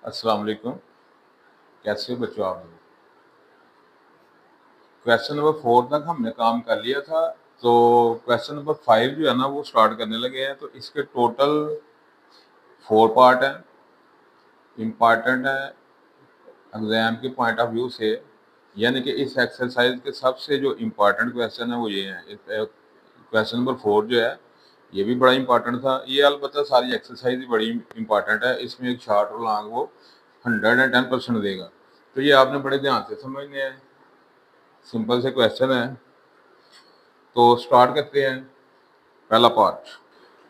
अस्सलाम वालेकुम। कैसे हो बच्चों आप लोग? क्वेश्चन नंबर 4 तक हमने काम कर लिया था। तो क्वेश्चन नंबर 5 जो है ना वो स्टार्ट करने लगे हैं। तो इसके टोटल 4 पार्ट हैं। इम्पॉर्टेंट है एग्जाम के पॉइंट ऑफ व्यू से, यानी कि इस एक्सरसाइज के सबसे जो इम्पोर्टेंट क्वेश्चन है वो ये है। क्वेश्चन नंबर 4 जो है ये भी बड़ा इम्पोर्टेंट था। ये अलबत्ता सारी एक्सरसाइज भी बड़ी इम्पोर्टेंट है। इसमें एक शॉर्ट और लॉन्ग वो 110% देगा। तो ये आपने बड़े ध्यान से समझने हैं। सिंपल से क्वेश्चन है, तो स्टार्ट करते हैं। पहला पार्ट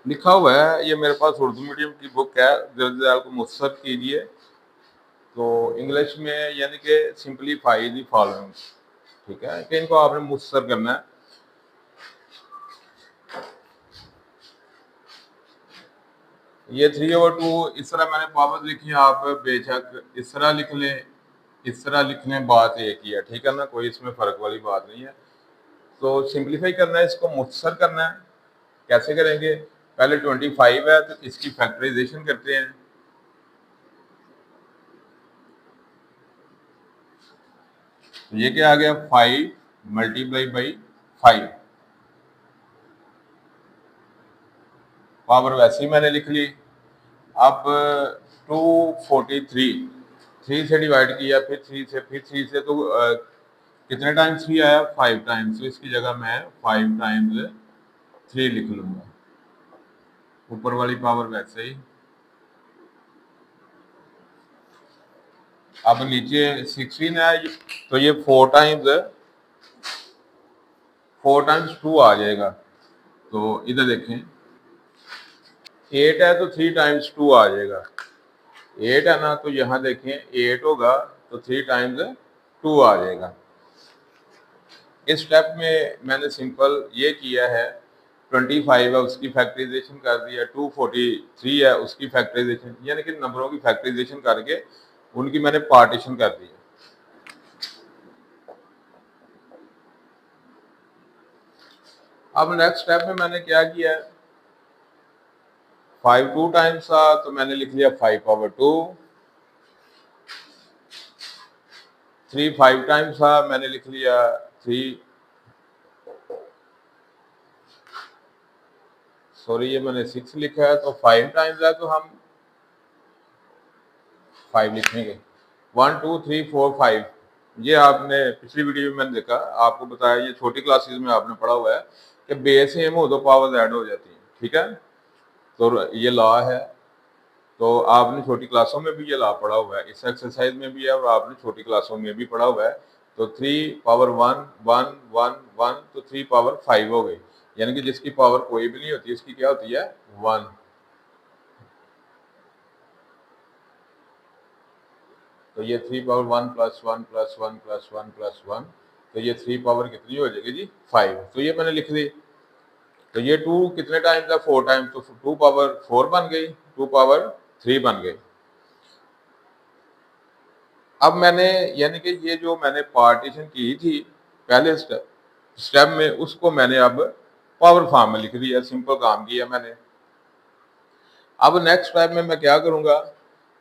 लिखा हुआ है, ये मेरे पास उर्दू मीडियम की बुक है, जल्दी को मुख्तसर कीजिए। तो इंग्लिश में यानी कि सिंपलीफाई दी फॉलोइंग, ठीक है, कि इनको आपने मुख्तसर करना है। ये 3/2 इस तरह मैंने पावर लिखी है, आप बेशक इस तरह लिख लें, इस तरह लिखने बात एक ही है, ठीक है ना, कोई इसमें फ़र्क वाली बात नहीं है। तो सिंपलीफाई करना है, इसको मुख्तसर करना है। कैसे करेंगे? पहले 25 है तो इसकी फैक्टराइजेशन करते हैं। तो ये क्या आ गया? 5 मल्टीप्लाई बाई 5। पावर वैसे ही मैंने लिख ली। अब 243 3 से डिवाइड किया, फिर 3 से, फिर 3 से, तो कितने टाइम्स 3 आया? 5 टाइम्स। तो इसकी जगह मैं 5 टाइम्स 3 लिख लूंगा। ऊपर वाली पावर वैसे ही। अब नीचे 16 है, तो ये 4 टाइम्स 2 आ जाएगा। तो इधर देखें, 8 है तो 3 टाइम्स 2 आ जाएगा। 8 है ना, तो यहाँ देखें 8 होगा तो 3 टाइम्स 2 आ जाएगा। इस स्टेप में मैंने सिंपल ये किया है, 25 है उसकी फैक्टराइजेशन कर दिया, 243 है उसकी फैक्टराइजेशन, यानी कि नंबरों की फैक्टराइजेशन करके उनकी मैंने पार्टीशन कर दी है। अब नेक्स्ट स्टेप में मैंने क्या किया है, 5 2 टाइम्स था तो मैंने लिख लिया 5/2। 3 5 टाइम्स था, मैंने लिख लिया 3, सॉरी ये मैंने 6 लिखा है, तो 5 टाइम्स है तो हम 5 लिखेंगे। 1 2 3 4 5। ये आपने पिछली वीडियो में मैंने देखा, आपको बताया, ये छोटी क्लासेस में आपने पढ़ा हुआ है कि बेस सेम हो तो पावर्स ऐड हो जाती हैं, ठीक है। तो ये लॉ है, तो आपने छोटी क्लासों में भी ये लॉ पढ़ा हुआ है, इस एक्सरसाइज में भी है और आपने छोटी क्लासों में भी पढ़ा हुआ है। तो 3 पावर 1 1 1 1, तो 3 पावर 5 हो गई, यानी कि जिसकी पावर कोई भी नहीं होती उसकी क्या होती है? 1। तो ये 3 power 1 plus 1 plus 1 plus 1 plus 1, तो ये 3 पावर कितनी हो जाएगी जी? 5। तो ये मैंने लिख दी। तो ये 2 कितने टाइम्स है? 4 टाइम्स, तो 2 पावर 4 बन गई, 2 पावर 3 बन गई। अब मैंने, यानी कि ये जो मैंने पार्टीशन की थी पहले स्टेप में, उसको मैंने अब पावर फॉर्म में लिख दिया, सिंपल काम किया मैंने। अब नेक्स्ट स्टेप में मैं क्या करूंगा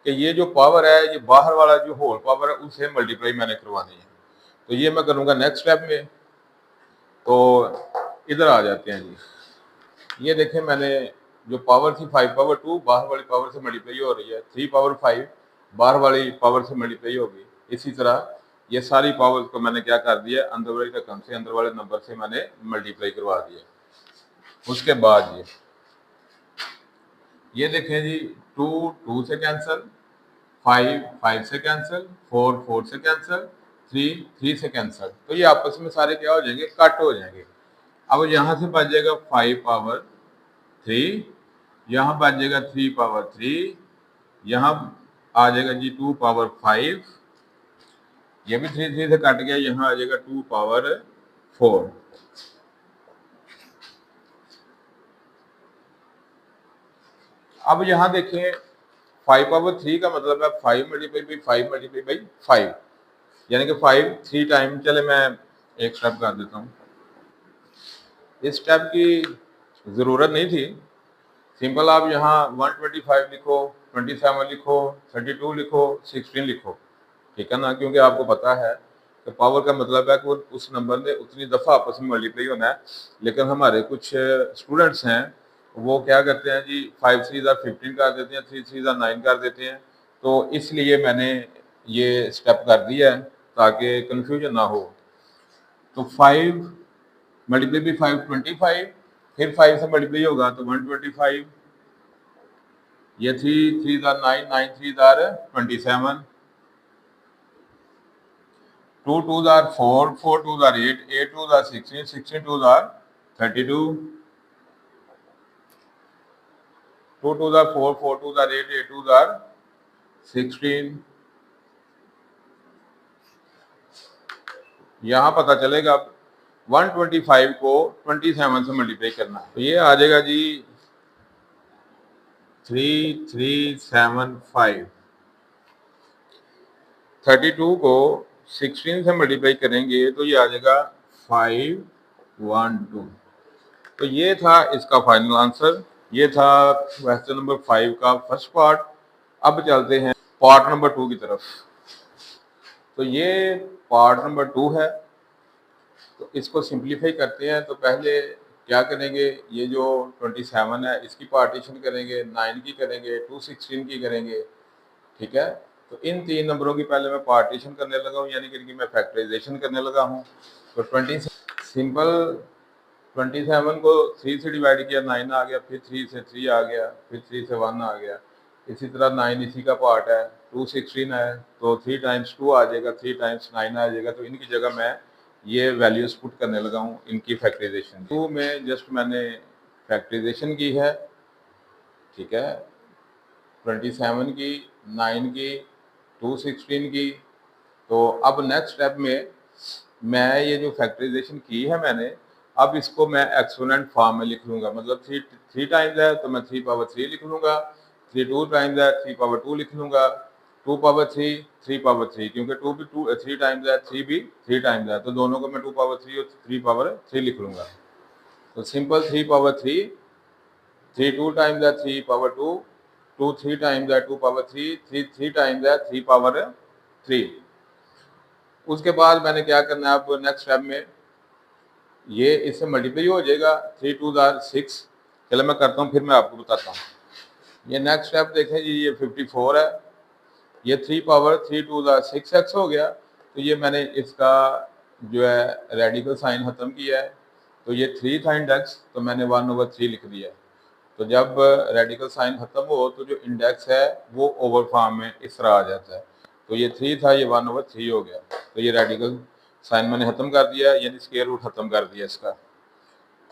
कि ये जो पावर है, ये बाहर वाला जो होल पावर है उसे मल्टीप्लाई मैंने करवानी है। तो ये मैं करूंगा नेक्स्ट स्टेप में। तो इधर आ जाते हैं जी। ये देखें, मैंने जो पावर थी 5/2 बाहर वाली पावर से मल्टीप्लाई हो रही है, 3/5 बाहर वाली पावर से मल्टीप्लाई होगी। इसी तरह ये सारी पावर को मैंने क्या कर दिया, अंदर वाली रकम से, अंदर वाले नंबर से मैंने मल्टीप्लाई करवा दिया। उसके बाद ये देखें जी, 2 2 से कैंसिल, 5 5 से कैंसिल, 4 4 से कैंसिल, 3 3 से कैंसिल। तो ये आपस में सारे क्या हो जाएंगे? कट हो जाएंगे। अब यहाँ से बच जाएगा 5/3, यहाँ बच जाएगा 3/3, यहाँ आ जाएगा जी 2/5, ये भी 3 3 से कट गया, यहाँ आ जाएगा 2/4। अब यहाँ देखें, 5/3 का मतलब है 5 मल्टीप्लाई बाई 5 मल्टीप्लाई बाई 5, यानी कि 5 3 टाइम। चले मैं एक स्टेप कर देता हूँ, इस स्टेप की ज़रूरत नहीं थी, सिंपल आप यहाँ 125 लिखो, 27 लिखो, 32 लिखो, 16 लिखो, ठीक है ना, क्योंकि आपको पता है कि पावर का मतलब है कि वो उस नंबर ने उतनी दफ़ा आपस में मल्टीप्लाई होना है। लेकिन हमारे कुछ स्टूडेंट्स हैं, वो क्या करते हैं जी, 5 3 15 कर देते हैं, 3 3 9 कर देते हैं। तो इसलिए मैंने ये स्टेप कर दिया है ताकि कन्फ्यूजन ना हो। तो 5 मल्टीप्लाई भी 5 25, फिर 5 से मल्टीप्लाई होगा तो 125, ये 3 3 9, 9 3 27, 2 2s are 4, 4 2s are 8, 8 2s are 16, 16 2s are 32, 2 2s are 4, 4 2s are 8, 8 2s are 16। यहाँ पता चलेगा अब 125 को 27 से मल्टीप्लाई करना है, तो ये आ जाएगा जी 3375। 32 को 16 से मल्टीप्लाई करेंगे तो ये आ जाएगा 512। तो ये था इसका फाइनल आंसर। ये था क्वेश्चन नंबर 5 का फर्स्ट पार्ट। अब चलते हैं पार्ट नंबर 2 की तरफ। तो ये पार्ट नंबर 2 है, तो इसको सिंप्लीफाई करते हैं। तो पहले क्या करेंगे, ये जो 27 है इसकी पार्टीशन करेंगे, 9 की करेंगे, 216 की करेंगे, ठीक है। तो इन 3 नंबरों की पहले मैं पार्टीशन करने लगा हूँ, यानी कि इनकी मैं फैक्टराइजेशन करने लगा हूँ। तो 20 सिंपल 27 को 3 से डिवाइड किया, 9 आ गया, फिर 3 से 3 आ गया, फिर 3 से 1 आ गया। इसी तरह 9 इसी का पार्ट है, 216 है तो 3 टाइम्स 2 आ जाएगा, 3 टाइम्स 9 आ जाएगा। तो इनकी जगह मैं ये वैल्यूज पुट करने लगा हूँ इनकी फैक्टराइजेशन। 2 में जस्ट मैंने फैक्टराइजेशन की है, ठीक है, 27 की, 9 की, 216 की। तो अब नेक्स्ट स्टेप में मैं ये जो फैक्टराइजेशन की है मैंने, अब इसको मैं एक्सपोनेंट फॉर्म में लिख लूँगा। मतलब 3 टाइम्स है तो मैं 3 पावर 3 लिख लूँगा, 3 2 टाइम्स है 3 पावर 2 लिख लूँगा, 2 पावर 3 3 पावर 3, क्योंकि 2 भी 3 टाइम्स है, 3 भी 3 टाइम्स है, तो दोनों को मैं 2 पावर 3 और 3 पावर 3 लिख लूँगा। तो सिंपल 3 पावर 3, 3 2 टाइम्स है 3 पावर 2, 2 3 टाइम्स है 2 पावर 3, 3 3 टाइम्स है 3 पावर 3। उसके बाद मैंने क्या करना है, अब नेक्स्ट स्टेप में ये इससे मल्टीप्लाई हो जाएगा, 3 2 6। चलो मैं करता हूँ, फिर मैं आपको बताता हूँ। ये नेक्स्ट स्टेप देखें जी, ये 54 है, ये 3 पावर 3 2 6x हो गया। तो ये मैंने इसका जो है रेडिकल साइन खत्म किया है, तो ये 3 था इंडेक्स, तो मैंने 1/3 लिख दिया। तो जब रेडिकल साइन खत्म हो तो जो इंडेक्स है वो ओवर फॉर्म में इस तरह आ जाता है। तो ये 3 था, ये 1/3 हो गया। तो ये रेडिकल साइन मैंने खत्म कर दिया, यानी स्क्वायर रूट खत्म कर दिया इसका।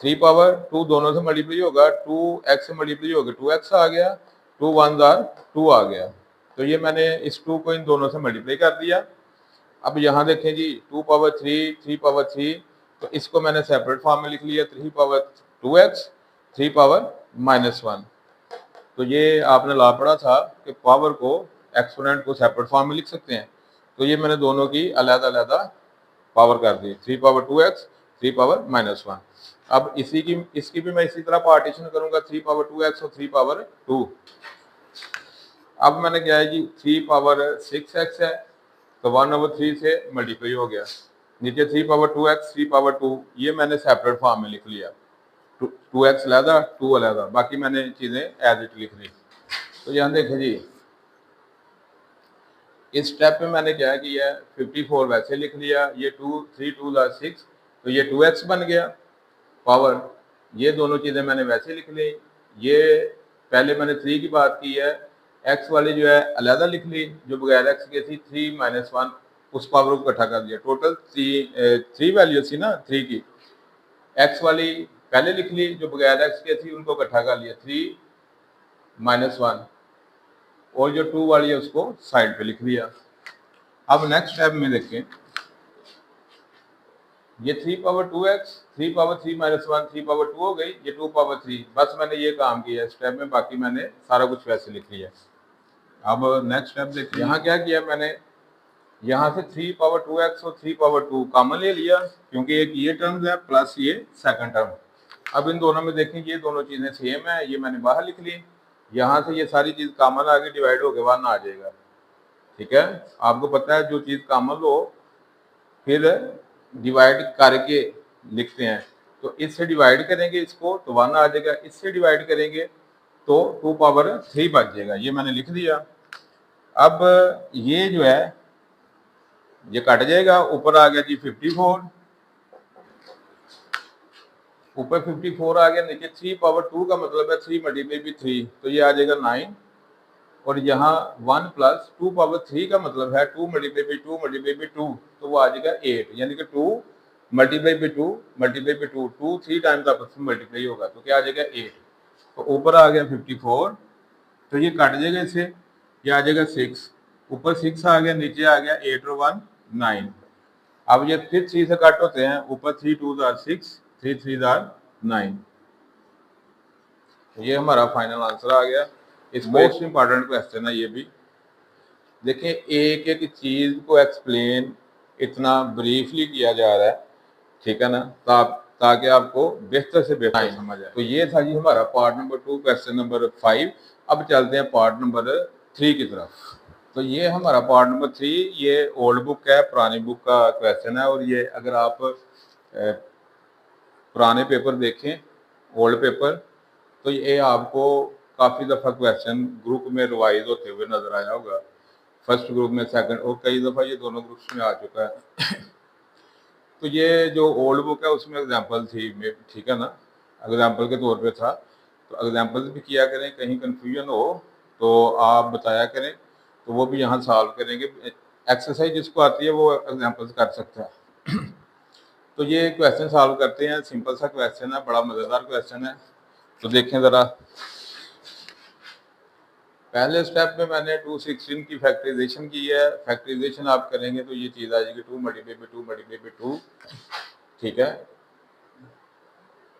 3 पावर 2 दोनों से मल्टीप्लाई होगा, 2x से मल्टीप्लाई होगा, 2x आ गया, 2 1 2 आ गया। तो ये मैंने इस 2 को इन दोनों से मल्टीप्लाई कर दिया। अब यहाँ देखें जी, 2 पावर 3, 3 पावर 3, तो इसको मैंने सेपरेट फॉर्म में लिख लिया, 3 पावर 2x, 3 पावर -1। तो ये आपने ला पढ़ा था कि पावर को, एक्सपोनेंट को सेपरेट फॉर्म में लिख सकते हैं। तो ये मैंने दोनों की अलग-अलग पावर कर दी, 3 पावर 2x, 3 पावर -1। अब इसकी भी मैं इसी तरह पार्टीशन करूंगा, 3 पावर 2x और 3 पावर 2। अब मैंने क्या है जी, 3 पावर 6x है, तो 1/3 से मल्टीप्लाई हो गया। नीचे 3 पावर 2x, 3 पावर 2, ये मैंने सेपरेट फॉर्म में लिख लिया, 2x अलहदा, 2 अलहदा, बाकी मैंने चीज़ें एज इट लिख ली। तो यहाँ देखें जी, इस स्टेप में मैंने क्या किया है, 54 वैसे लिख लिया, ये 2 3 2 6, तो ये 2x बन गया पावर। ये दोनों चीज़ें मैंने वैसे लिख ली। ये पहले मैंने 3 की बात की है, x वाली जो है अलहदा लिख ली, जो बगैर x के थी 3 -1, उस पावर को इकट्ठा कर दिया। टोटल 3 वैल्यू थी ना 3 की, x वाली पहले लिख ली, जो बगैर x के थी उनको इकट्ठा कर लिया, 3 -1, और जो 2 वाली है उसको साइड पे लिख लिया। अब नेक्स्ट स्टेप में देखें, ये 3 पावर 2x, 3 पावर 3 -1, 3 पावर 2 हो गई, ये 2 पावर 3। बस मैंने ये काम किया स्टेप में, बाकी मैंने सारा कुछ वैसे लिख लिया। अब नेक्स्ट स्टेप देखिए, यहाँ क्या किया मैंने, यहाँ से 3 पावर 2x और 3 पावर 2 कॉमन ले लिया, क्योंकि एक ये टर्म है प्लस ये सेकंड टर्म। अब इन दोनों में देखें, ये दोनों चीज़ें सेम है, ये मैंने बाहर लिख ली, यहाँ से ये सारी चीज़ कॉमन आगे डिवाइड होकर 1 आ जाएगा। ठीक है, आपको पता है जो चीज़ कॉमन हो फिर डिवाइड करके लिखते हैं, तो इससे डिवाइड करेंगे इसको तो 1 आ जाएगा, इससे डिवाइड करेंगे तो 2 पावर 3 बच जाएगा। ये मैंने लिख दिया। अब ये जो है ये कट जाएगा, ऊपर आ गया जी 54, ऊपर 54 आ गया, नीचे 3 पावर 2 का मतलब है 3 मल्टीप्लाई बाई 3, तो ये आ जाएगा 9, और यहाँ 1 प्लस 2 पावर 3 का मतलब है 2 मल्टीप्लाई बाई 2 मल्टीप्लाई बाई 2, तो वो आ जाएगा 8, यानी कि 2 multiply by 2 multiply by 2, 2 3 times आपस में मल्टीप्लाई होगा, तो क्या आ जाएगा 8। तो ऊपर आ गया 54, तो ये कट जाएगा इससे, ये आ जाएगा 6, ऊपर 6 आ गया, नीचे आ गया 8 और 1 9। अब ये फिर 3 से कट होते हैं, ऊपर 3 2 आर 6, 3 3 आर 9। ये हमारा फाइनल आंसर आ गया। इस मोस्ट इंपॉर्टेंट क्वेश्चन है ये भी। देखिए एक एक चीज को एक्सप्लेन इतना ब्रीफली किया जा रहा है, ठीक है ना, ताकि आपको बेहतर से बेहतर समझ आए। तो ये था जी हमारा पार्ट नंबर 2 क्वेश्चन नंबर 5। अब चलते हैं पार्ट नंबर 3 की तरफ। तो ये हमारा पार्ट नंबर 3, ये ओल्ड बुक है, पुरानी बुक का क्वेश्चन है, और ये अगर आप पुराने पेपर देखें, ओल्ड पेपर, तो ये आपको काफ़ी दफ़ा क्वेश्चन ग्रुप में रिवाइज होते हुए नज़र आया होगा, फर्स्ट ग्रुप में, सेकंड, और कई दफ़ा ये दोनों ग्रुप्स में आ चुका है। तो ये जो ओल्ड बुक है उसमें एग्जांपल थी, ठीक है ना, एग्जांपल के तौर पे था, तो एग्जांपल भी किया करें, कहीं कंफ्यूजन हो तो आप बताया करें, तो वो भी यहाँ सॉल्व करेंगे। एक्सरसाइज जिसको आती है वो एग्जांपल्स कर सकता है। तो ये क्वेश्चन सॉल्व करते हैं, सिंपल सा क्वेश्चन है, बड़ा मज़ेदार क्वेश्चन है। तो देखें ज़रा, पहले स्टेप में मैंने 216 की फैक्टराइजेशन की है। फैक्टराइजेशन आप करेंगे तो ये चीज़ आ जाएगी 2 मल्टीप्लाई बाई 2 मल्टीप्लाई बाई 2, ठीक है,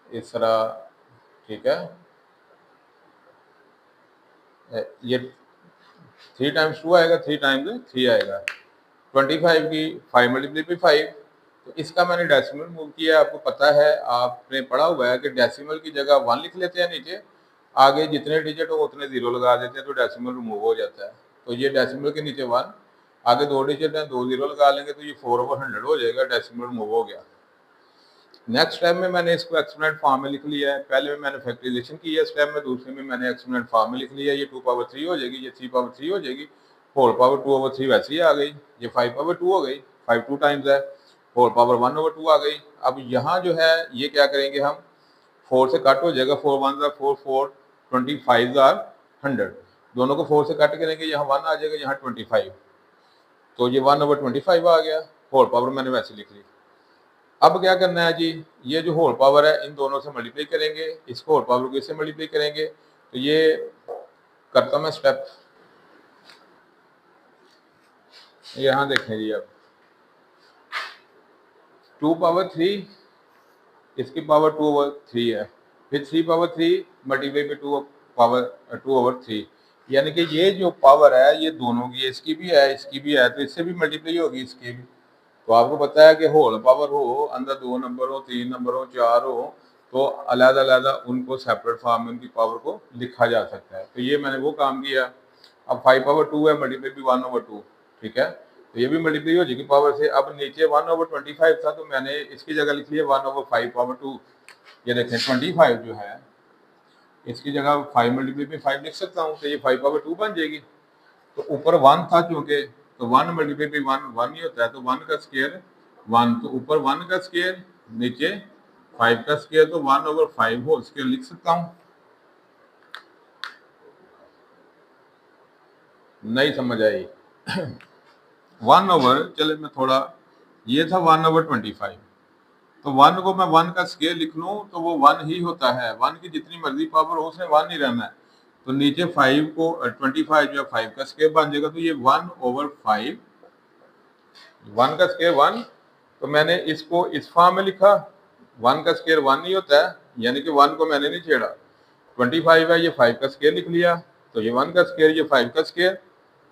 इस तरह, ठीक है। ये 3 टाइम्स 2 आएगा, 3 टाइम्स 3 आएगा। 25 की 5 मल्टीप्लाई बाई 5, तो इसका मैंने डेसिमल मूव किया। आपको पता है, आपने पढ़ा हुआ है कि डेसिमल की जगह 1 लिख लेते हैं, नीचे आगे जितने डिजिट हो उतने 0 लगा देते हैं, तो डेसिमल रिमूव हो जाता है। तो ये डेसिमल के नीचे 1, आगे 2 डिजिट हैं, 2 0 लगा लेंगे, तो ये 4/100 हो जाएगा, डेसिमल रिमूव हो गया। नेक्स्ट स्टेप में मैंने इसको एक्सपोनेंट फॉर्म में लिख लिया है। पहले में मैंने फैक्टराइजेशन की है स्टेप में, दूसरे में मैंने एक्सपोनेंट फॉर्म में लिख लिया। ये 2 पावर 3 हो जाएगी, ये 3 पावर 3 हो जाएगी, 4 पावर 2/3 वैसे ही आ गई, ये 5 पावर 2 हो गई, 5 2 टाइम्स है, 4 पावर 1/2 आ गई। अब यहाँ जो है ये क्या करेंगे हम, 4 से कट हो जाएगा, 4 1 4 4 25 100, दोनों को 4 से कट करेंगे, यहाँ 1 आ जाएगा, यहाँ 25, तो ये 1/25 आ गया। होल पावर मैंने वैसे लिख ली। अब क्या करना है जी, ये जो होल पावर है इन दोनों से मल्टीप्लाई करेंगे, इसको होल पावर को इससे मल्टीप्लाई करेंगे, तो ये करता मैं स्टेप। यहाँ देखें जी, अब 2 पावर 3, इसकी पावर 2/3 है, फिर 3 पावर 3 मल्टीप्लाई बाई 2 पावर 2/3, यानी कि ये जो पावर है ये दोनों की, इसकी भी है इसकी भी है, तो इससे भी मल्टीप्लाई होगी इसकी भी। तो आपको पता है कि होल पावर हो, अंदर 2 नंबर हो, 3 नंबर हो, 4 हो, तो अलग-अलग उनको सेपरेट फॉर्म में उनकी पावर को लिखा जा सकता है। तो ये मैंने वो काम किया। अब 5 पावर 2 है, मल्टीप्लाई भी 1/2, ठीक है, तो ये भी मल्टीप्लाई हो जाएगी पावर से। अब नीचे 1/25 था, तो मैंने इसकी जगह लिख लिया 1/5 पावर 2। ये देखें 25 जो है इसकी जगह 5 मल्टीप्लाई में 5 लिख सकता हूँ, तो ये 5 पावर 2 बन जाएगी। तो ऊपर 1 था चूंकि, तो 1 मल्टीप्लाई बाई 1 1 ही होता है, तो 1 का स्क्वायर 1, तो ऊपर 1 का स्क्वायर, नीचे 5 का स्क्वायर, तो 1/5 होल स्क्वायर लिख सकता हूँ। नहीं समझ आई? 1/, चले मैं थोड़ा, ये था 1/25, तो 1 को मैं 1 का स्क्वायर लिख लूँ तो वो 1 ही होता है, 1 की जितनी मर्जी पावर हो उसने 1 ही रहना है। तो नीचे 5 को 25 जो है 5 का स्क्वायर बन जाएगा, तो ये 1/5, 1 का स्क्वायर 1, तो मैंने इसको इस फॉर्म में लिखा। 1 का स्क्वायर 1 ही होता है, यानी कि 1 को मैंने नहीं छेड़ा। 25 है, ये 5 का स्क्वायर लिख लिया, तो ये 1 का स्क्वायर, ये 5 का स्क्वायर,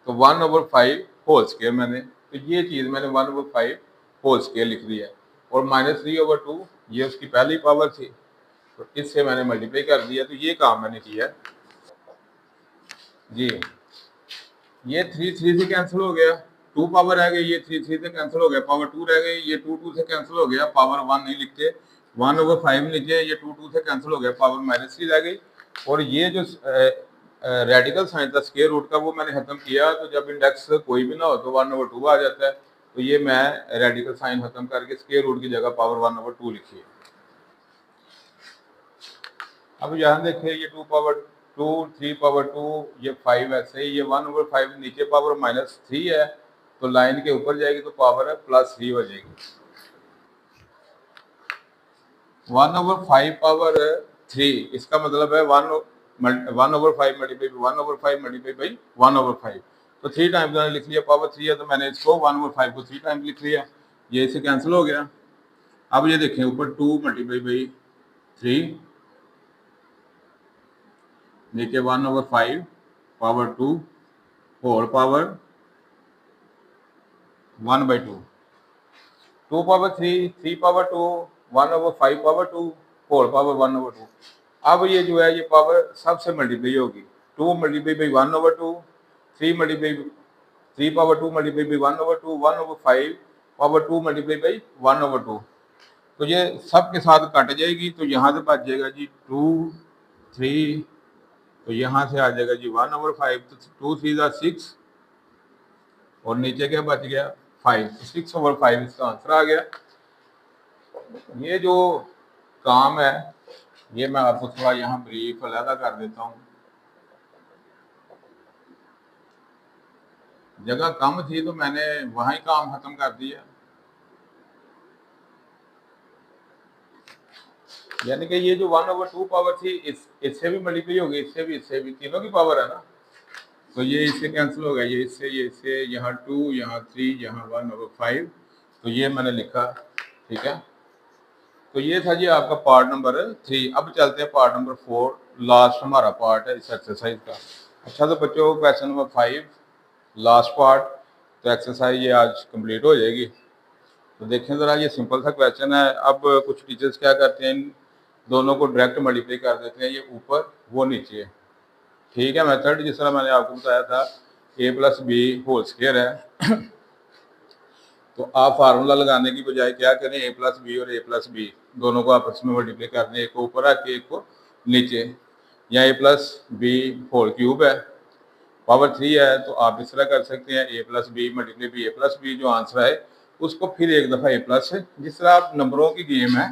तो 1/5 होल स्क्वायर मैंने, तो ये चीज़ मैंने 1/5 होल स्क्वायर लिख दी है। और -3/2 ये उसकी पहली पावर थी, तो इससे मैंने मल्टीप्लाई कर दिया, तो ये काम मैंने किया जी। ये 3 से कैंसिल हो गया, 2 पावर रह गई, ये 3 से कैंसिल हो गया, पावर 2 रह गई, ये 2 से कैंसिल हो गया, पावर 1 नहीं लिखते, 1/5 लिखे, ये 2 से कैंसिल हो गया, पावर -3 रह गई। और ये जो रेडिकल साइन था स्क्वायर रूट का, वो मैंने खत्म किया, तो जब इंडेक्स कोई भी ना हो तो 1/2 आ जाता है। तो ये मैं रेडिकल साइन खत्म करके स्क्वायर रूट की जगह पावर 1/2 लिखी है। अब यहाँ देखें, ये 2 3/2, ये 5 ऐसे ही, ये 1/5 नीचे पावर -3 है, तो लाइन के ऊपर जाएगी तो पावर है +3 हो जाएगी। 1/5 पावर 3, इसका मतलब है 1/5 मल्टीप्लाई 1/5 मल्टीप्लाई बाई 1/5, तो 3 टाइम्स मैंने लिख लिया, पावर 3 है तो मैंने इसको 1/5 को 3 टाइम्स लिख लिया, ये इसे कैंसिल हो गया। अब ये देखें, ऊपर 2 मल्टीप्लाई बाई 3, नीचे 1/5 power 2 whole power 1/2, 2 power 3, 3 power 2, 1/5 power 2 whole power 1/2। अब ये जो है ये पावर सबसे मल्टीप्लाई होगी, 2 multiply by 1/2, 3 multiply 3 power 2 multiply by 1/2, 1/5 power 2 multiply by 1/2। तो ये सब के साथ कट जाएगी, तो यहाँ से बच जाएगा जी 2 3, तो यहाँ से आ जाएगा जी 1/5, तो 2 3 6, और नीचे क्या बच गया 5, 6/5 इसका आंसर आ गया। ये जो काम है ये मैं आपको थोड़ा यहाँ ब्रीफ अलहदा कर देता हूँ। जगह कम थी तो मैंने वहाँ ही काम खत्म कर दिया, यानी कि ये जो 1/2 पावर थी इससे भी मल्टीप्लाई होगी, इससे भी तीनों की पावर है ना, तो ये इससे कैंसिल हो गया, ये इससे, यहाँ 2, यहाँ 3, यहाँ 1/5, तो ये मैंने लिखा, ठीक है। तो ये था जी आपका पार्ट नंबर 3। अब चलते हैं पार्ट नंबर 4, लास्ट हमारा पार्ट है इस एक्सरसाइज का। अच्छा, तो बच्चों क्वेश्चन नंबर 5 लास्ट पार्ट, तो एक्सरसाइज ये आज कंप्लीट हो जाएगी। तो देखें ज़रा, ये सिंपल सा क्वेश्चन है। अब कुछ टीचर्स क्या करते हैं, इन दोनों को डायरेक्ट मल्टीप्लाई कर देते हैं, ये ऊपर वो नीचे, ठीक है। मेथड जिस तरह मैंने आपको बताया था, a+b होल स्क्वायर है तो आप फार्मूला लगाने की बजाय क्या करें, a+b और a+b दोनों को आपस में मल्टीप्लाई कर दें, एक को ऊपर रखे एक को नीचे, या a+b होल क्यूब है, पावर 3 है, तो आप इस तरह कर सकते हैं a+b मल्टीप्लाई b a+b, जो आंसर है उसको फिर एक दफ़ा a+, जिस तरह आप नंबरों की गेम है,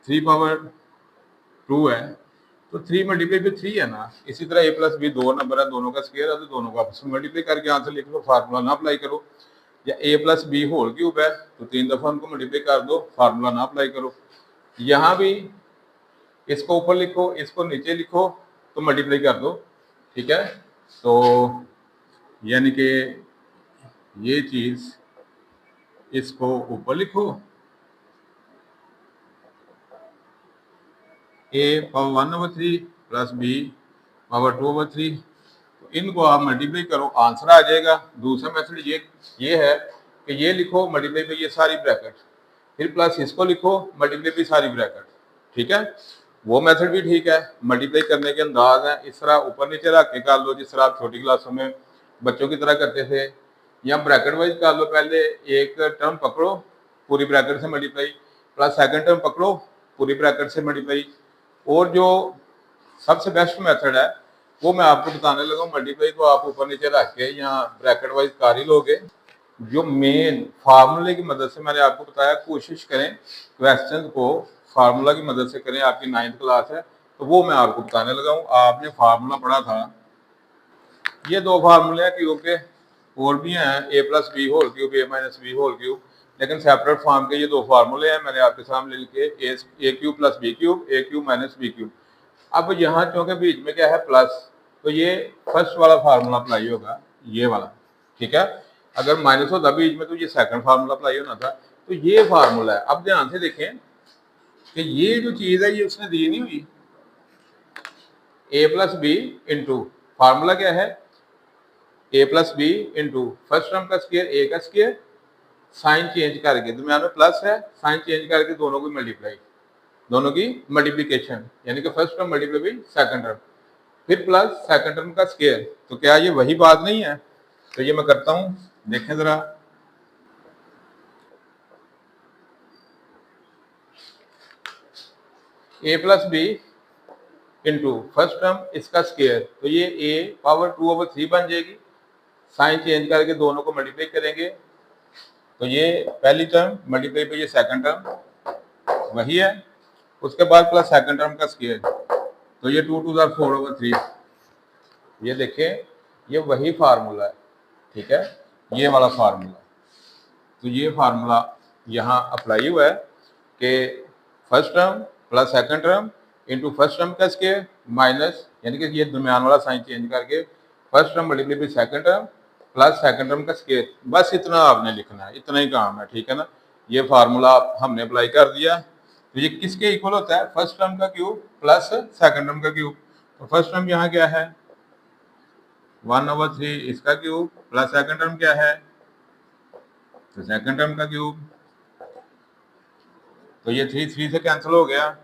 3/2 है तो 3 मल्टीप्लाई बाई 3 है ना, इसी तरह a+b दो नंबर है, दोनों का स्क्वायर है, तो दोनों को आपस में मल्टीप्लाई करके आंसर लिख लो, फार्मूला ना अप्लाई करो। या a+b होल क्यूब है तो 3 दफ़ा उनको मल्टीप्लाई कर दो, फार्मूला ना अप्लाई करो। यहाँ भी इसको ऊपर लिखो, इसको नीचे लिखो, तो मल्टीप्लाई कर दो, ठीक है। तो यानी कि ये चीज़ इसको ऊपर लिखो, a power 1/3 plus b power 2/3, तो इनको आप मल्टीप्लाई करो, आंसर आ जाएगा। दूसरा मेथड ये है कि ये लिखो मल्टीप्लाई बाई ये सारी ब्रैकेट, फिर प्लस इसको लिखो मल्टीप्लाई बाई सारी ब्रैकेट, ठीक है। वो मेथड भी ठीक है, मल्टीप्लाई करने के अंदाज है, इस तरह ऊपर नीचे रख के कर लो, जिस तरह आप छोटी क्लासों में बच्चों की तरह करते थे, या ब्रैकेट वाइज कर लो, पहले एक टर्म पकड़ो पूरी ब्रैकेट से मल्टीप्लाई, प्लस सेकंड टर्म पकड़ो पूरी ब्रैकेट से मल्टीप्लाई, और जो सबसे बेस्ट मेथड है वो मैं आपको बताने लगा, मल्टीप्लाई तो आप ऊपर नीचे रख के या ब्रैकेट वाइज कर ही लोगे। जो मेन फार्मूले की मदद से मैंने आपको बताया, कोशिश करें क्वेश्चन को फार्मूला की मदद से करें, आपकी 9th क्लास है तो वो मैं आपको बताने लगा हूँ। आपने फार्मूला पढ़ा था, ये दो फार्मूले हैं क्यूब के, और भी हैं a+b whole cube, a-b whole cube, लेकिन सेपरेट फॉर्म के ये दो फार्मूले हैं, मैंने आपके सामने लिखे a³ + b³ a³ - b³। अब यहाँ चूंकि बीच में क्या है प्लस, तो ये फर्स्ट वाला फार्मूला अप्लाई होगा, ये वाला, ठीक है। अगर माइनस होता बीच में तो ये सेकंड फार्मूला अप्लाई होना था, तो ये फार्मूला है। अब ध्यान से देखें कि ये जो चीज है ये उसने दी नहीं हुई, a+b इंटू, फार्मूला क्या है, a+b इंटू फर्स्ट टर्म का स्क्वायर a का स्क्वायर, साइन चेंज करके, दरम्यान में प्लस है, साइन चेंज करके दोनों को मल्टीप्लाई, दोनों की मल्टीप्लिकेशन, यानी कि first term multiply by second term, फिर प्लस सेकंड टर्म का स्क्वायर। तो क्या ये वही बात नहीं है? तो ये मैं करता हूं, देखें जरा। A plus B into first term इसका स्क्वायर, तो ये ए पावर 2/3 बन जाएगी। साइन चेंज करके दोनों को मल्टीप्लाई करेंगे, तो ये पहली टर्म मल्टीप्लाई पे ये सेकंड टर्म वही है, उसके बाद प्लस सेकंड टर्म का स्क्वायर, तो ये 2 × 4/3। ये देखें, ये वही फार्मूला है, ठीक है, ये वाला फार्मूला। तो ये फार्मूला यहाँ अप्लाई हुआ है कि first term plus second term into first term का स्क्वायर माइनस, यानी कि ये दरमियान वाला साइन चेंज करके first term multiply by second term plus second term का स्क्वायर। बस इतना आपने लिखना है, इतना ही काम है, ठीक है ना। ये फार्मूला हमने अप्लाई कर दिया, तो ये किसके इक्वल होता है? फर्स्ट टर्म का क्यूब प्लस सेकंड टर्म का क्यूब। तो फर्स्ट टर्म यहाँ क्या है? 1/3 इसका क्यूब प्लस सेकंड टर्म क्या है? तो सेकंड टर्म का क्यूब। तो ये 3 3 से कैंसिल हो गया।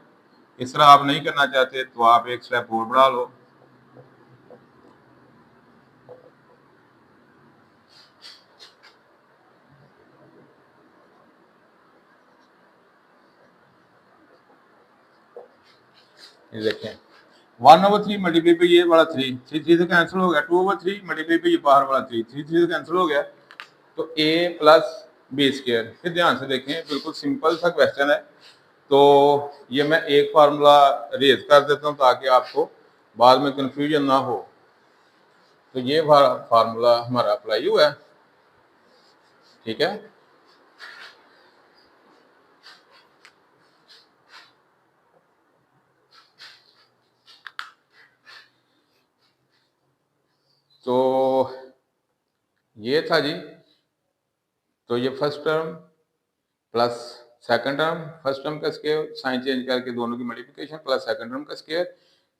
इस तरह आप नहीं करना चाहते तो आप एक स्टेप और बढ़ा लो। ये देखें, 1/3 मल्टीप्लाई पे ये वाला 3 3 3 से कैंसिल हो गया, 2/3 मल्टीप्लाई पे ये बाहर वाला 3 3 3 से कैंसिल हो गया, तो a प्लस बी स्क्वायर। फिर ध्यान से देखें, बिल्कुल सिंपल सा क्वेश्चन है। तो ये मैं एक फार्मूला रेज कर देता हूँ ताकि आपको बाद में कंफ्यूजन ना हो। तो ये फार्मूला हमारा अप्लाई हुआ है, ठीक है। तो ये था जी। तो ये first term plus second term, first term का स्क्वायर साइन चेंज करके दोनों की मल्टीप्लिकेशन प्लस सेकंड टर्म का स्क्वायर,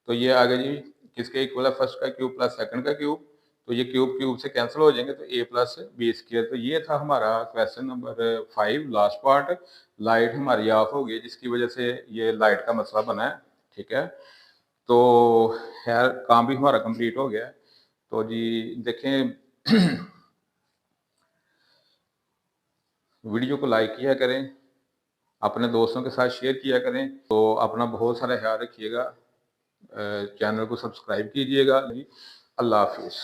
तो ये आ गया जी किसके इक्वल है? फर्स्ट का क्यूब प्लस सेकंड का क्यूब। तो ये क्यूब क्यूब से कैंसिल हो जाएंगे, तो a प्लस बी स्क्वायर। तो ये था हमारा question number 5, last part. Light हमारी ऑफ हो गई जिसकी वजह से ये लाइट का मसला बना है, ठीक है। तो खैर काम भी हमारा कंप्लीट हो गया है। तो जी देखें, वीडियो को लाइक किया करें, अपने दोस्तों के साथ शेयर किया करें। तो अपना बहुत सारा ख्याल रखिएगा, चैनल को सब्सक्राइब कीजिएगा। अल्लाह हाफिज़।